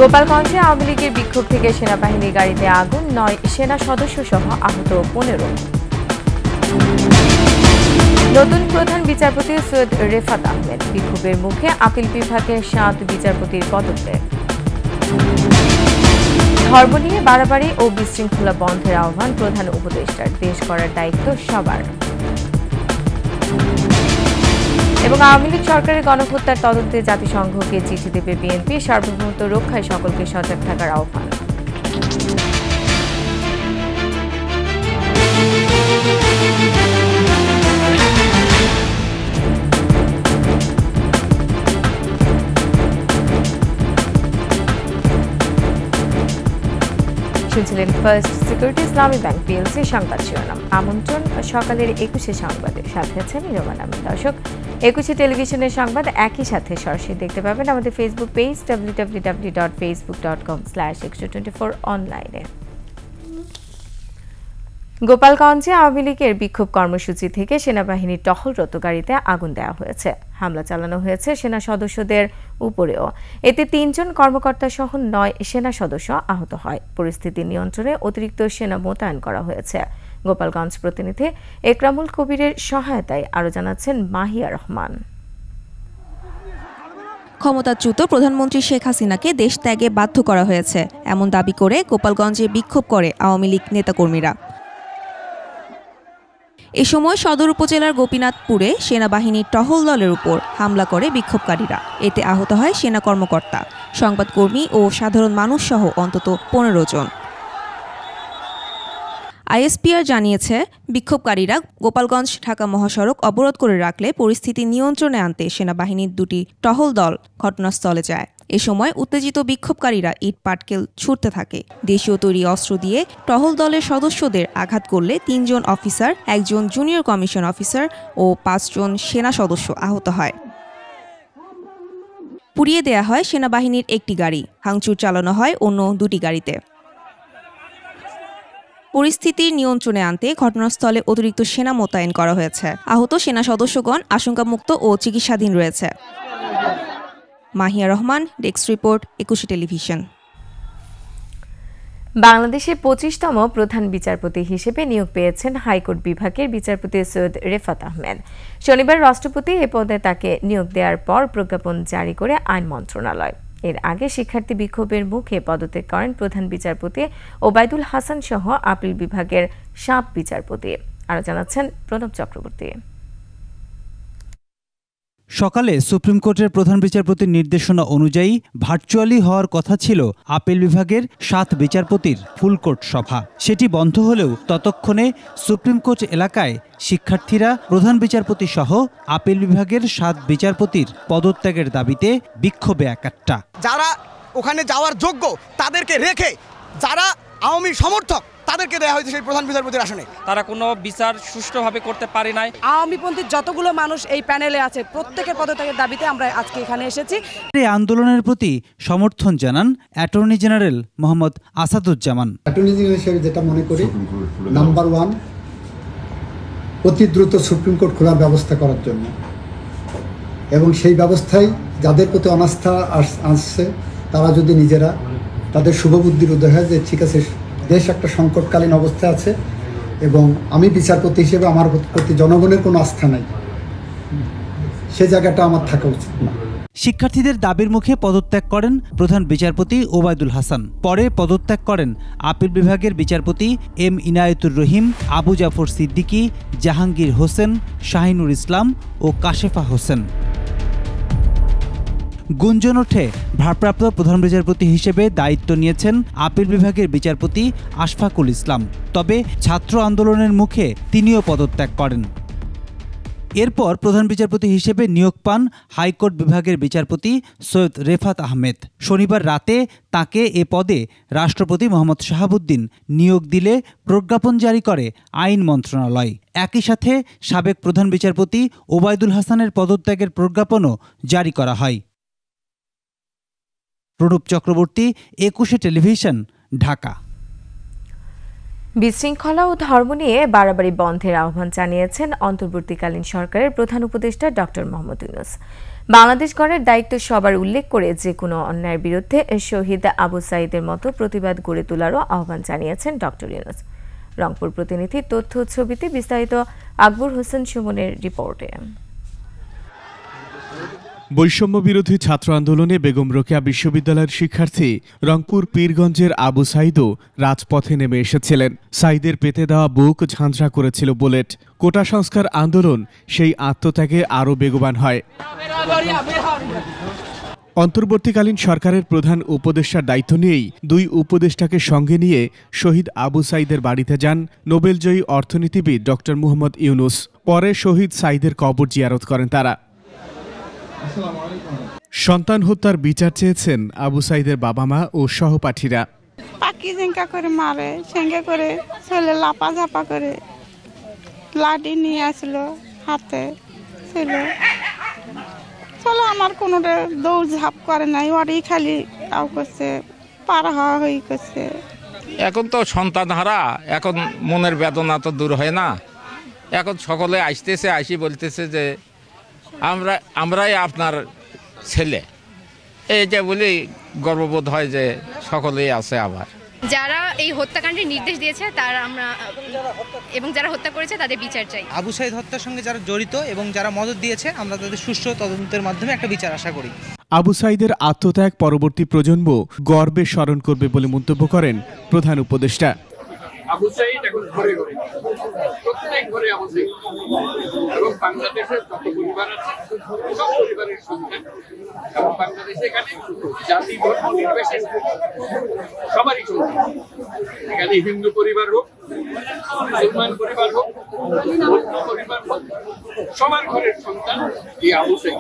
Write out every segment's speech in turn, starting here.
গোপালগঞ্জে আওয়ামী লীগের বিক্ষোভ থেকে সেনাবাহিনী গাড়িতে আগুন, ৯ সেনা সদস্য সহ আহত ১৫। নতুন প্রধান বিচারপতি সৈয়দ রেফাত আহমেদ, বিক্ষোভের মুখে আপিল বিভাগের ৭ বিচারপতির পদত্যাগ। ধর্ম নিয়ে বাড়াবাড়ি ও বিশৃঙ্খলা বন্ধের আহ্বান প্রধান উপদেষ্টার, দেশ করার দায়িত্ব সবার। এবং আওয়ামী লীগ সরকারের গণহত্যার তদন্তে জাতিসংঘকে চিঠি দেবে বিএনপি, সার্বভৌমত্ব রক্ষায় সকলকে সজাগ থাকার আহ্বান। শুনছিলেন ফার্স্ট সিকিউরিটি ইসলামী ব্যাংক পিএলসি সংবাদ শিরোনাম। আমন্ত্রণ সকালের ২১ সংবাদে, সাথে আছেন নিরমান আমিন। দর্শক, ২১ টেলিভিশনের সংবাদ একই সাথে সরাসরি দেখতে পাবেন আমাদের ফেসবুক পেজ www.facebook.com/extra24 অনলাইনে। গোপালগঞ্জে আওয়ামী লীগের বিক্ষোভ কর্মসূচি থেকে সেনাবাহিনীর টহলরত গাড়িতে আগুন দেওয়া হয়েছে। হামলা চালানো হয়েছে সেনা সদস্যদের উপরেও। এতে ৩ জন কর্মকর্তা সহ ৯ সেনা সদস্য আহত হয়। পরিস্থিতি নিয়ন্ত্রণে অতিরিক্ত সেনা মোতায়েন করা হয়েছে। গোপালগঞ্জ প্রতিনিধি একরামুল কবিরের সহায়তায় আরও জানাচ্ছেন মাহিয়া রহমান। ক্ষমতাচ্যুত প্রধানমন্ত্রী শেখ হাসিনাকে দেশ ত্যাগে বাধ্য করা হয়েছে, এমন দাবি করে গোপালগঞ্জে বিক্ষোভ করে আওয়ামী লীগ নেতাকর্মীরা। এ সময় সদর উপজেলার গোপীনাথপুরে সেনাবাহিনীর টহল দলের উপর হামলা করে বিক্ষোভকারীরা। এতে আহত হয় সেনা কর্মকর্তা, সংবাদকর্মী ও সাধারণ মানুষ সহ অন্তত ১৫ জন। আইএসপিআর জানিয়েছে, বিক্ষোভকারীরা গোপালগঞ্জ ঢাকা মহাসড়ক অবরোধ করে রাখলে পরিস্থিতি নিয়ন্ত্রণে আনতে সেনাবাহিনীর ২টি টহল দল ঘটনাস্থলে যায়। এ সময় উত্তেজিত বিক্ষোভকারীরা ইট পাটকেল ছুড়তে থাকে। দেশীয় তৈরি অস্ত্র দিয়ে টহল দলের সদস্যদের আঘাত করলে ৩ জন অফিসার, ১ জন জুনিয়র কমিশন অফিসার ও ৫ জন সেনা সদস্য আহত হয়। পুড়িয়ে দেয়া হয় সেনাবাহিনীর একটি গাড়ি, ভাঙচুর চালানো হয় অন্য ২টি গাড়িতে। পরিস্থিতি নিয়ন্ত্রণে আনতে ঘটনাস্থলে অতিরিক্ত সেনা মোতায়েন করা হয়েছে। আহত সেনা সদস্যগণ আশঙ্কামুক্ত ও চিকিৎসাধীন রয়েছে। Mahiya Rahman, desk report, ২১ television. বাংলাদেশের ২৫তম প্রধান বিচারপতি হিসেবে নিয়োগ পেয়েছেন হাইকোর্ট বিভাগের বিচারপতি সৈয়দ রেফাত আহমেদ। শনিবার রাষ্ট্রপতি এ পদে তাকে নিয়োগ দেওয়ার পর প্রজ্ঞাপন জারি করে আইন মন্ত্রণালয়। এর আগে শিক্ষার্থী বিক্ষোভের মুখে পদত্যাগ করেন প্রধান বিচারপতি ওবায়দুল হাসান সহ আপিল বিভাগের ৭ বিচারপতি। আরও জানাচ্ছেন প্রণব চক্রবর্তী। সকালে সুপ্রিম কোর্টের প্রধান বিচারপতির নির্দেশনা অনুযায়ী ভার্চুয়ালি হওয়ার কথা ছিল আপিল বিভাগের ৭ বিচারপতির ফুলকোর্ট সভা। সেটি বন্ধ হলেও ততক্ষণে সুপ্রিম কোর্ট এলাকায় শিক্ষার্থীরা প্রধান বিচারপতি সহ আপিল বিভাগের ৭ বিচারপতির পদত্যাগের দাবিতে বিক্ষোভে একাট্টা। যারা ওখানে যাওয়ার যোগ্য তাদেরকে রেখে যারা আওয়ামী সমর্থক তাদেরকে দেওয়া হয়েছে সেই প্রধান বিচারপতির আসনে। তারা কোনো বিচার সুষ্ঠুভাবে করতে পারে নাই। আওয়ামীপন্থী যতগুলো মানুষ এই প্যানেলে আছে প্রত্যেকের পদত্যাগের দাবিতে আমরা আজকে এখানে এসেছি। এই আন্দোলনের প্রতি সমর্থন জানান attorney general Mohammad Asaduzzaman. Attorney general হিসেবে যেটা মনে করি, নাম্বার 1 অতি দ্রুত সুপ্রিম কোর্ট খোলার ব্যবস্থা করার জন্য, এবং সেই ব্যবস্থায় যাদের প্রতি অনাস্থা আসছে তারা যদি নিজেরা তাদের শুভবুদ্ধির উদয় হয় যে ঠিক আছে, দেশ একটা সংকটকালীন অবস্থা আছে এবং আমি বিচারপতি হিসেবে আমার প্রতি জনগণের কোনো আস্থা নাই, সে জায়গাটা আমার থাকা উচিত না। শিক্ষার্থীদের দাবির মুখে পদত্যাগ করেন প্রধান বিচারপতি ওবায়দুল হাসান। পরে পদত্যাগ করেন আপিল বিভাগের বিচারপতি এম ইনায়েতুর রহিম, আবু জাফর সিদ্দিকী, জাহাঙ্গীর হোসেন, শাহিনুর ইসলাম ও কাশেফা হোসেন। গুঞ্জন ওঠে ভারপ্রাপ্ত প্রধান বিচারপতি হিসেবে দায়িত্ব নিয়েছেন আপিল বিভাগের বিচারপতি আশফাকুল ইসলাম। তবে ছাত্র আন্দোলনের মুখে তিনিও পদত্যাগ করেন। এরপর প্রধান বিচারপতি হিসেবে নিয়োগ পান হাইকোর্ট বিভাগের বিচারপতি সৈয়দ রেফাত আহমেদ। শনিবার রাতে তাকে এ পদে রাষ্ট্রপতি মোহাম্মদ শাহাবুদ্দিন নিয়োগ দিলে প্রজ্ঞাপন জারি করে আইন মন্ত্রণালয়। একই সাথে সাবেক প্রধান বিচারপতি ওবায়দুল হাসানের পদত্যাগের প্রজ্ঞাপনও জারি করা হয়। প্রণব চক্রবর্তী, ২১ টেলিভিশন, ঢাকা। বিশৃঙ্খলা ও ধর্ম নিয়ে বাড়াবাড়ি বন্ধের আহ্বান জানিয়েছেন অন্তর্বর্তীকালীন সরকারের প্রধান উপদেষ্টা ডক্টর মোহাম্মদ ইউনূস। বাংলাদেশ গড়ার দায়িত্ব সবার উল্লেখ করে যে কোনো অন্যায়ের বিরুদ্ধে শহীদ আবু সাঈদের মতো প্রতিবাদ গড়ে তোলারও আহ্বান জানিয়েছেন ডক্টর ইউনূস। রংপুর প্রতিনিধি তথ্য ছবিতে বিস্তারিত আকবর হোসেন সুমনের রিপোর্টে। বৈষম্য বিরোধী ছাত্র আন্দোলনে বেগম রোকেয়া বিশ্ববিদ্যালয়ের শিক্ষার্থী রংপুর পীরগঞ্জের আবু সাঈদও রাজপথে নেমে এসেছিলেন। সাঈদের পেতে দেওয়া বুক ঝাঁঝরা করেছিল বুলেট। কোটা সংস্কার আন্দোলন সেই আত্মত্যাগে আরও বেগবান হয়। অন্তর্বর্তীকালীন সরকারের প্রধান উপদেষ্টার দায়িত্ব নিয়েই দুই উপদেষ্টাকে সঙ্গে নিয়ে শহীদ আবু সাঈদের বাড়িতে যান নোবেলজয়ী অর্থনীতিবিদ ডক্টর মুহম্মদ ইউনূস। পরে শহীদ সাঈদের কবর জিয়ারত করেন তারা। সন্তান হত্যার বিচার চেয়েছেন আবু সাঈদের বাবা মা ও সহপাঠীরা। পাখি ঝেঙ্কা করে মারে, সেঙ্গে করে ছেলে লাপা ঝাপা করে লাঠি নিয়ে আসলো হাতে ছেলে। চলো আমার কোনোটা দৌড় ঝাপ করে নাই, ওরই খালি তাও করছে, পার হওয়া হয়ে করছে। এখন তো সন্তান হারা, এখন মনের বেদনা তো দূর হয় না। এখন সকলে আসতেছে, আসি বলতেছে যে আমরাই আপনার ছেলে, এই যে বলি গর্ববোধ হয় যে সকলেই আছে। আবার যারা এই হত্যাকাণ্ডের নির্দেশ দিয়েছে তারা আমরা এবং যারা হত্যা করেছে তাদের বিচার চাই। আবু সাঈদ হত্যার সঙ্গে যারা জড়িত এবং যারা মদত দিয়েছে আমরা তাদের সুষ্ঠু তদন্তের মাধ্যমে একটা বিচার আশা করি। আবু সাঈদের আত্মত্যাগ পরবর্তী প্রজন্ম গর্বে স্মরণ করবে বলে মন্তব্য করেন প্রধান উপদেষ্টা। আবু সাঈদ এখন ঘরে ঘরে, প্রত্যেক ঘরে আবু সাঈদ, এবং বাংলাদেশের যত পরিবার আছে সব পরিবারের সন্তান, এবং বাংলাদেশে এখানে জাতি ধর্ম নির্বিশেষে সবারই সন্তান। এখানে হিন্দু পরিবার হোক, মুসলমান পরিবার হোক, বৌদ্ধ পরিবার হোক, সবার ঘরের সন্তান এই আবু সাঈদ।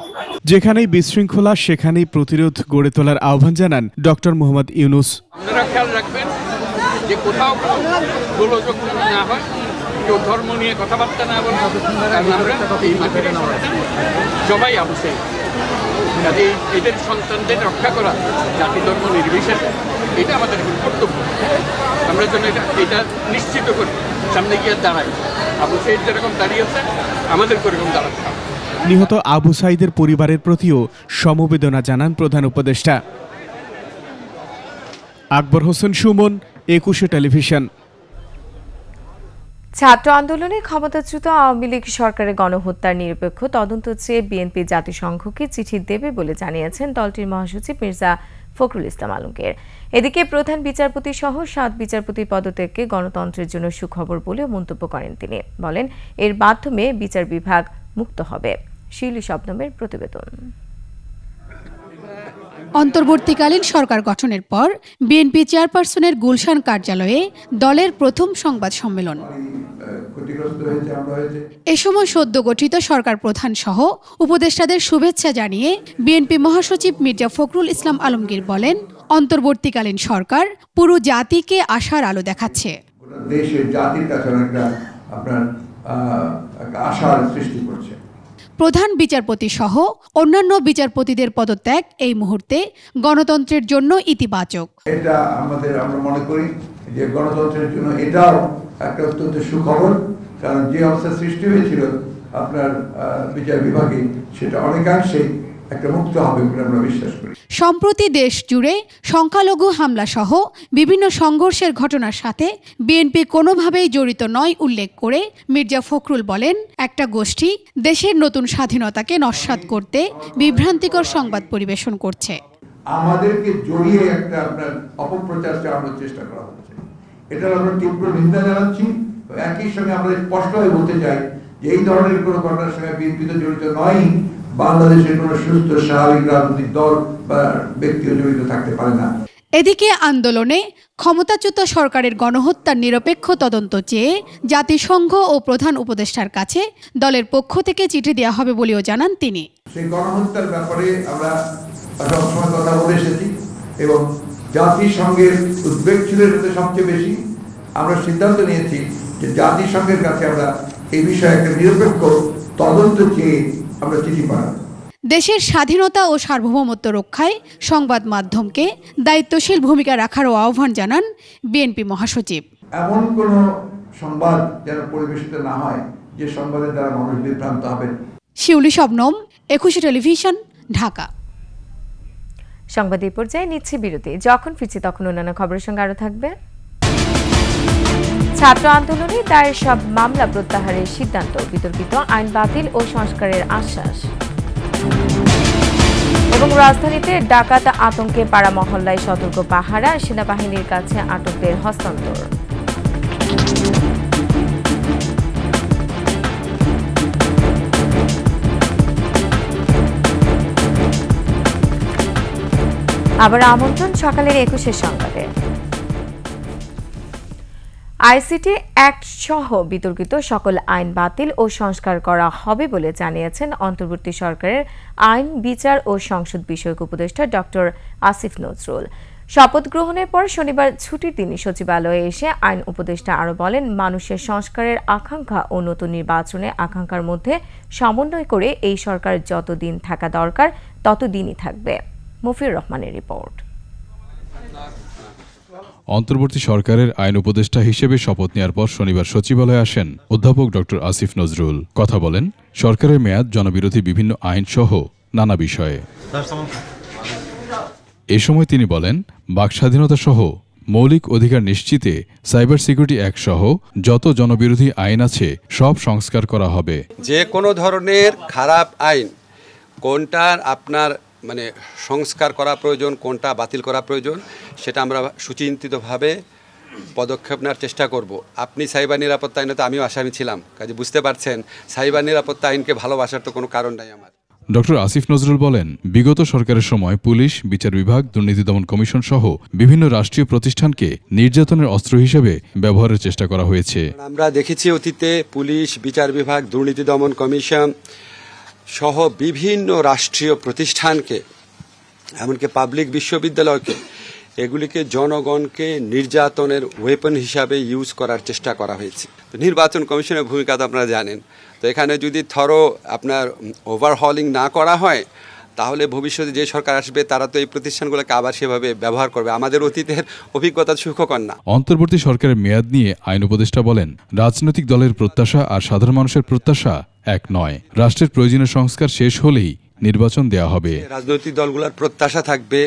যেখানেই বিশৃঙ্খলা সেখানেই প্রতিরোধ গড়ে তোলার আহ্বান জানান ডক্টর মুহম্মদ ইউনূস। আপনারা খেয়াল রাখবেন যে কোথাও গোলযোগ না হয়, কেউ ধর্ম নিয়ে কথাবার্তা না বলে। সবাই আবু সাঈদ, এদের সন্তানদের রক্ষা করা জাতি ধর্ম নির্বিশেষে এটা আমাদের কর্তব্য। আমরা যেন এটা নিশ্চিত করি, সামনে গিয়ে দাঁড়াই। আবু সাঈদ যেরকম দাঁড়িয়েছে আমাদের এরকম দাঁড়াতে হবে। নিহত আবু সাঈদের পরিবারের প্রতিও সমবেদনা জানান প্রধান উপদেষ্টা। আকবর হোসেন সুমন, 21 টেলিভিশন। ছাত্র আন্দোলনে ক্ষমতাচ্যুত আওয়ামী লীগ সরকারের গণহত্যার নিরপেক্ষ তদন্ত চেয়ে বিএনপি জাতিসংঘকে চিঠি দেবে বলে জানিয়েছেন দলটির মহাসচিব মির্জা ফখরুল ইসলাম আলমগীর। এদিকে প্রধান বিচারপতি সহ 7 বিচারপতির পদত্যাগকে গণতন্ত্রের জন্য সুখবর বলেও মন্তব্য করেন তিনি। বলেন এর মাধ্যমে বিচার বিভাগ মুক্ত হবে। শিউলি শবনমের প্রতিবেদন। অন্তর্বর্তীকালীন সরকার গঠনের পর বিএনপি চেয়ারপারসনের গুলশান কার্যালয়ে দলের প্রথম সংবাদ সম্মেলন। এ সময় সদ্য গঠিত সরকার প্রধান সহ উপদেষ্টাদের শুভেচ্ছা জানিয়ে বিএনপি মহাসচিব মির্জা ফখরুল ইসলাম আলমগীর বলেন, অন্তর্বর্তীকালীন সরকার পুরো জাতিকে আশার আলো দেখাচ্ছে। দেশের জাতির কাছে আপনার আশার সৃষ্টি করছে। প্রধান বিচারপতি সহ অন্যান্য বিচারপতিদের পদত্যাগ এই মুহূর্তে গণতন্ত্রের জন্য ইতিবাচক। এটা আমরা মনে করি যে গণতন্ত্রের জন্য এটাও একটা অত্যন্ত সুখবর, কারণ যে অবস্থা সৃষ্টি হয়েছিল আপনার বিচার বিভাগে সেটা অনেকাংশেই একটা মুক্ত হবে বলে আমরা বিশ্বাস করি। সম্প্রতি দেশ জুড়ে সংখ্যালঘু হামলা সহ বিভিন্ন সংঘর্ষের ঘটনার সাথে বিএনপি কোনোভাবেই জড়িত নয় উল্লেখ করে মির্জা ফখরুল বলেন, একটা গোষ্ঠী দেশের নতুন স্বাধীনতাকে নস্যাৎ করতে বিভ্রান্তিকর সংবাদ পরিবেশন করছে। আমাদেরকে জড়িয়ে একটা আপনার অপপ্রচার চালানোর চেষ্টা করা হচ্ছে, এটা আমরা তীব্র নিন্দা জানাচ্ছি। একই সঙ্গে আমরা স্পষ্টভাবে বলতে চাই যে এই ধরনের কোনো ঘটনার সঙ্গে বিএনপি তো জড়িত নয়, বাংলাদেশের কোনো সুস্থ স্বাভাবিক রাজনৈতিক দল বা ব্যক্তিও জড়িত থাকতে পারে না। এদিকে আন্দোলনে ক্ষমতাচ্যুত সরকারের গণহত্যার নিরপেক্ষ তদন্ত চেয়ে জাতিসংঘ ও প্রধান উপদেষ্টার কাছে দলের পক্ষ থেকে চিঠি দেওয়া হবে বলেও জানান তিনি। সেই গণহত্যার ব্যাপারে আমরা সবসময় কথা বলে এসেছি এবং জাতিসংঘের উদ্বেগ ছিল সবচেয়ে বেশি। আমরা সিদ্ধান্ত নিয়েছি যে জাতিসংঘের কাছে আমরা এই বিষয়ে একটা নিরপেক্ষ তদন্ত চেয়ে আমরা চিঠি পাঠাবো। দেশের স্বাধীনতা ও সার্বভৌমত্ব রক্ষায় সংবাদ মাধ্যমকে দায়িত্বশীল ভূমিকা রাখারও আহ্বান জানান বিএনপি মহাসচিব। এমন কোন সংবাদ যেন পরিবেশিত না হয় যে সংবাদের দ্বারা মানুষ বিভ্রান্ত হবেন। শিউলি শবনম, 21 টেলিভিশন, ঢাকা। সংবাদ এই পর্যায়ে নিচ্ছে বিরতি, যখন ফিরছি তখন অন্যান্য খবরের সঙ্গে আরো থাকবে। ছাত্র আন্দোলনে দায়ের সব মামলা প্রত্যাহারের সিদ্ধান্ত, বিতর্কিত আইন বাতিল ও সংস্কারের আশ্বাস। এবং রাজধানীতে ডাকাত আতঙ্কে পাড়া মহল্লায় সতর্ক পাহারা, সেনাবাহিনীর কাছে আটকদের হস্তান্তর। আবার আমন্ত্রণ সকালের 21 সংবাদে। আইসিটি অ্যাক্ট সহ বিতর্কিত সকল আইন বাতিল ও সংস্কার করা হবে বলে জানিয়েছেন অন্তর্বর্তী সরকারের আইন, বিচার ও সংসদ বিষয়ক উপদেষ্টা ডক্টর আসিফ নজরুল। শপথ গ্রহণের পর শনিবার ছুটির দিনই সচিবালয়ে এসে আইন উপদেষ্টা আরও বলেন, মানুষের সংস্কারের আকাঙ্ক্ষা ও নতুন নির্বাচনে আকাঙ্ক্ষার মধ্যে সমন্বয় করে এই সরকার যতদিন থাকা দরকার ততদিনই থাকবে। মফিউর রহমানের রিপোর্ট। অন্তর্বর্তী সরকারের আইন উপদেষ্টা হিসেবে শপথ নেওয়ার পর শনিবার সচিবালয়ে আসেন অধ্যাপক ডক্টর আসিফ নজরুল। কথা বলেন সরকারের মেয়াদ, জনবিরোধী বিভিন্ন আইন সহ নানা বিষয়ে। এ সময় তিনি বলেন, বাক স্বাধীনতা সহ মৌলিক অধিকার নিশ্চিতে সাইবার সিকিউরিটি অ্যাক্ট সহ যত জনবিরোধী আইন আছে সব সংস্কার করা হবে। যে কোনো ধরনের খারাপ আইন কোনটার আপনার সংস্কার করা প্রয়োজন, কোনটা বাতিল করা প্রয়োজন, সেটা আমরা সুচিন্তিতভাবে পদক্ষেপ নেওয়ার চেষ্টা করব। আপনি সাইবার নিরাপত্তা আইনে তো আমিও আসামি ছিলাম, কাজে বুঝতে পারছেন সাইবার নিরাপত্তা আইনকে ভালোবাসার তো কোনো কারণ নাই আমার। ডক্টর আসিফ নজরুল বলেন, বিগত সরকারের সময় পুলিশ, বিচার বিভাগ, দুর্নীতি দমন কমিশন সহ বিভিন্ন রাষ্ট্রীয় প্রতিষ্ঠানকে নির্যাতনের অস্ত্র হিসেবে ব্যবহারের চেষ্টা করা হয়েছে। আমরা দেখেছি অতীতে পুলিশ, বিচার বিভাগ, দুর্নীতি দমন কমিশন সহ বিভিন্ন রাষ্ট্রীয় প্রতিষ্ঠানকে, এমনকি পাবলিক বিশ্ববিদ্যালয়কে, এগুলিকে জনগণকে নির্যাতনের ওয়েপন হিসাবে ইউজ করার চেষ্টা করা হয়েছে। তো নির্বাচন কমিশনের ভূমিকা তো আপনারা জানেন। তো এখানে যদি আপনার ওভারহলিং না করা হয়, তাহলে ভবিষ্যতে যে সরকার আসবে তারা তো এই প্রতিষ্ঠানগুলোকে আবার সেভাবে ব্যবহার করবে। আমাদের অতীতের অভিজ্ঞতা সুখকর না। অন্তর্বর্তী সরকারের মেয়াদ নিয়ে আইন উপদেষ্টা বলেন, রাজনৈতিক দলের প্রত্যাশা আর সাধারণ মানুষের প্রত্যাশা এক নয়। রাষ্ট্রের প্রয়োজনীয় সংস্কার শেষ হলেই নির্বাচন দেয়া হবে। রাজনৈতিক দলগুলোর প্রত্যাশা থাকবে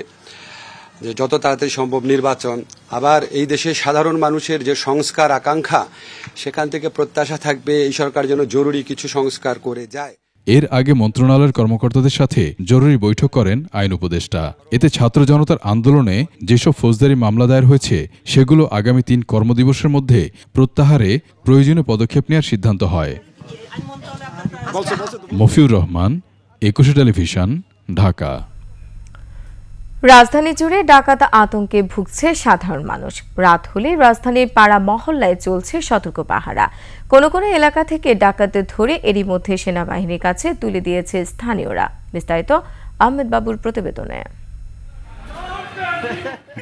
যে যত তাড়াতাড়ি সম্ভব নির্বাচন। আবার এই দেশের সাধারণ মানুষের যে সংস্কার আকাঙ্ক্ষা, সেখান থেকে প্রত্যাশা থাকবে এই সরকার যেন জরুরি কিছু সংস্কার করে যায়। এর আগে মন্ত্রণালয়ের কর্মকর্তাদের সাথে জরুরি বৈঠক করেন আইন উপদেষ্টা। এতে ছাত্র জনতার আন্দোলনে যেসব ফৌজদারি মামলা দায়ের হয়েছে সেগুলো আগামী 3 কর্মদিবসের মধ্যে প্রত্যাহারে প্রয়োজনীয় পদক্ষেপ নেওয়ার সিদ্ধান্ত হয়। মফিউর রহমান, 21 টেলিভিশন, ঢাকা। রাজধানী জুড়ে ডাকাত আতঙ্কে ভুগছে সাধারণ মানুষ। রাত হলে রাজধানীর পাড়া মহল্লায় চলছে সতর্ক পাহারা। কোনো কোনো এলাকা থেকে ডাকাতদের ধরে এরই মধ্যে সেনাবাহিনীর কাছে তুলে দিয়েছে স্থানীয়রা। বিস্তারিত আহমেদ বাবুর প্রতিবেদনে।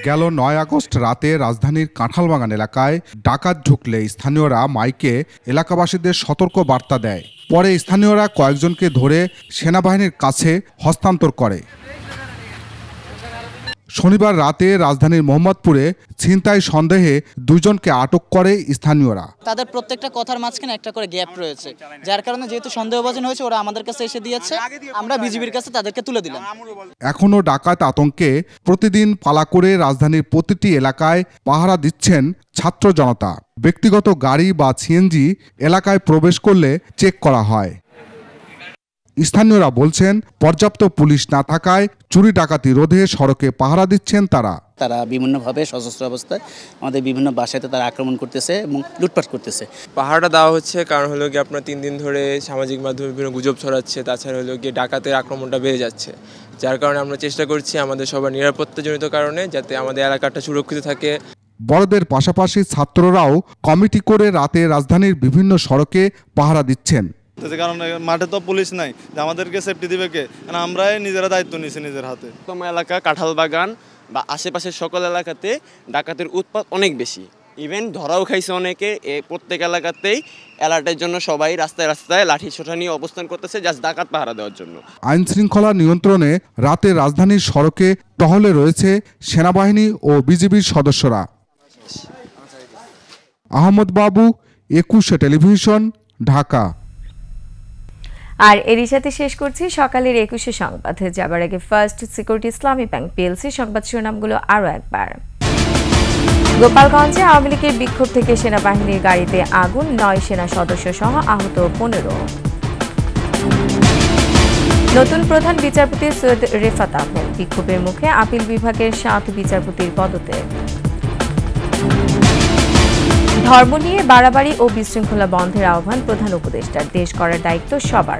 গেল 9 আগস্ট রাতে রাজধানীর কাঁঠালবাগান এলাকায় ডাকাত ঢুকলে স্থানীয়রা মাইকে এলাকাবাসীদের সতর্ক বার্তা দেয়। পরে স্থানীয়রা কয়েকজনকে ধরে সেনাবাহিনীর কাছে হস্তান্তর করে। শনিবার রাতে রাজধানীর মোহাম্মদপুরে ছিনতাই সন্দেহে 2 জনকে আটক করে স্থানীয়রা। তাদের প্রত্যেকটা কথার মাঝখানে একটা করে গ্যাপ রয়েছে, যার কারণে যেহেতু সন্দেহভাজন হয়েছে, ওরা আমাদের কাছে এসে দিয়েছে, আমরা বিজিবির কাছে তাদেরকে তুলে দিলাম। এখনো ডাকাত আতঙ্কে প্রতিদিন পালা করে রাজধানীর প্রতিটি এলাকায় পাহারা দিচ্ছেন ছাত্র জনতা। ব্যক্তিগত গাড়ি বা সিএনজি এলাকায় প্রবেশ করলে চেক করা হয়। স্থানীয়রা বলছেন, পর্যাপ্ত পুলিশ না থাকায় চুরি ডাকাতি রোধে সড়কে পাহারা দিচ্ছেন তারা। তারা বিভিন্নভাবে সশস্ত্র অবস্থায় আমাদের বিভিন্ন বাসাতে তারা আক্রমণ করতেছে এবং লুটপাট করতেছে। পাহাড়টা দেওয়া হচ্ছে কারণ হলো কি আপনার 3 দিন ধরে সামাজিক মাধ্যমে বিভিন্ন গুজব ছড়াচ্ছে, তাছাড়া হলো গিয়ে ডাকাতের আক্রমণটা বেড়ে যাচ্ছে, যার কারণে আমরা চেষ্টা করছি আমাদের সবার নিরাপত্তাজনিত কারণে যাতে আমাদের এলাকাটা সুরক্ষিত থাকে। বড়দের পাশাপাশি ছাত্ররাও কমিটি করে রাতে রাজধানীর বিভিন্ন সড়কে পাহারা দিচ্ছেন। কারণ মাঠে তো পুলিশ নাই, আমাদেরকে সেফটি দিবে কে? আমরাই নিজেরা দায়িত্ব নিয়েছি নিজের হাতে। তোমার এলাকা কাঁঠালবাগান বা আশেপাশের সকল এলাকাতে ডাকাতের উৎপাত অনেক বেশি, ইভেন ধরাও খাইছে অনেকে। প্রত্যেক এলাকাতেই অ্যালার্টের জন্য সবাই রাস্তায় রাস্তায় লাঠি ছোটা নিয়ে অবস্থান করতেছে, জাস্ট ডাকাত পাহারা দেওয়ার জন্য। আইন শৃঙ্খলা নিয়ন্ত্রণে রাতে রাজধানীর সড়কে টহলে রয়েছে সেনাবাহিনী ও বিজিবির সদস্যরা। আহমদ বাবু, 21 টেলিভিশন, ঢাকা। আর এরই সাথে শেষ করছি সকালের 21 সংবাদ। যাবার আগে ফার্স্ট সিকিউরিটি ইসলামী ব্যাংক পিএলসি সংবাদ শিরোনামগুলো আরও একবার। গোপালগঞ্জে আওয়ামী লীগের বিক্ষোভ থেকে সেনাবাহিনীর গাড়িতে আগুন, 9 সেনা সদস্য সহ আহত 15। নতুন প্রধান বিচারপতি সৈয়দ রেফাত আহমেদ, বিক্ষোভের মুখে আপিল বিভাগের 7 বিচারপতির পদত্যাগ। ধর্ম নিয়ে বাড়াবাড়ি ও বিশৃঙ্খলা বন্ধের আহ্বান প্রধান উপদেষ্টার, দেশ করার দায়িত্ব সবার।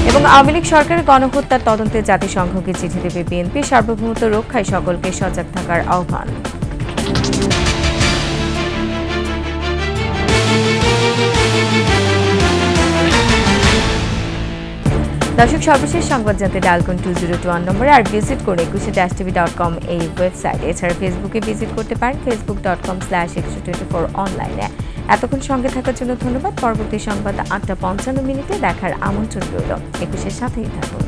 এবং আওয়ামী লীগ সরকারের গণহত্যার তদন্তে জাতিসংঘকে চিঠি দেবে বিএনপি, সার্বভৌমত্ব রক্ষায় সকলকে সজাগ থাকার আহ্বান। দর্শক, সর্বশেষ সংবাদ জানতে ডায়াল করুন 2021 নম্বরে, আর ভিজিট করুন 21-tv.com এই ওয়েবসাইটে। এছাড়া ফেসবুকে ভিজিট করতে পারেন facebook.com/124 অনলাইনে। এতক্ষণ সঙ্গে থাকার জন্য ধন্যবাদ। পরবর্তী সংবাদ 8:55 দেখার আমন্ত্রণ রইল। 21-এর সাথেই থাকুন।